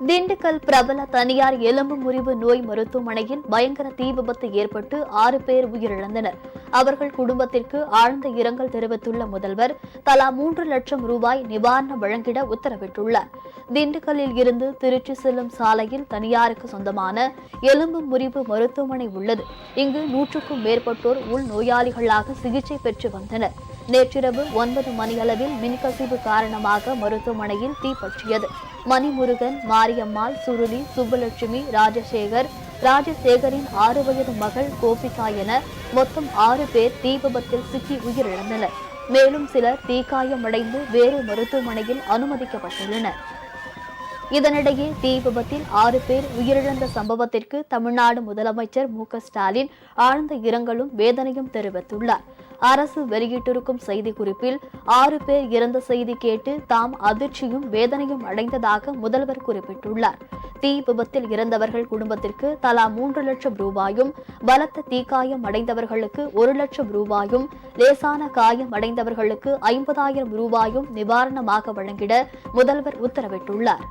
திண்டுக்கல் பிரபல தனியார் எலும்பு முறிவு நோய் மருத்துவமனையில் பயங்கர தீ விபத்து ஏற்பட்டு 6 பேர் உயிரிழந்தனர். அவர்கள் குடும்பத்திற்கு ஆழ்ந்த இரங்கல் தெரிவித்துள்ள முதல்வர் தலா 3 லட்சம் ரூபாய் நிவாரணம் வழங்கிட உத்தரவிட்டுள்ளார். திண்டுக்கல்லில் இருந்து திருச்சி செல்லும் சாலையில் தனியாருக்கு சொந்தமான எலும்பு முறிவு மருத்துவமனை உள்ளது. இங்கு 100க்கும் மேற்பட்டோர் உள் நோயாளிகளாக சிகிச்சை பெற்று வந்தனர். நேற்றிரவு 9 மணியளவில் மின்கசிவு காரணமாக மருத்துவமனையில் தீ பற்றியது. மணிமுருகன், மாரியம்மாள், சுருளி, சுப்புலட்சுமி, ராஜசேகரின் 6 வயது மகள் கோபிகா என மொத்தம் 6 பேர் தீ விபத்தில் சிக்கி உயிரிழந்தனர். மேலும் சிலர் தீக்காயமடைந்து வேறு மருத்துவமனையில் அனுமதிக்கப்பட்டுள்ளனர். இதனிடையே தீ விபத்தில் 6 பேர் உயிரிழந்த சம்பவத்திற்கு தமிழ்நாடு முதலமைச்சர் மு.க.ஸ்டாலின் ஆழ்ந்த இரங்கலும் வேதனையும் தெரிவித்துள்ளார். அரசு வெளியிட்டிருக்கும் செய்திக்குறிப்பில் 6 பேர் இறந்த செய்தி கேட்டு தாம் அதிர்ச்சியும் வேதனையும் அடைந்ததாக முதல்வர் குறிப்பிட்டுள்ளார். தீ விபத்தில் இறந்தவர்கள் குடும்பத்திற்கு தலா 3 லட்சம் ரூபாயும், பலத்த தீக்காயம் அடைந்தவர்களுக்கு 1 லட்சம் ரூபாயும், லேசான காயம் அடைந்தவர்களுக்கு 50,000 ரூபாயும் நிவாரணமாக வழங்கிட முதல்வர் உத்தரவிட்டுள்ளார்.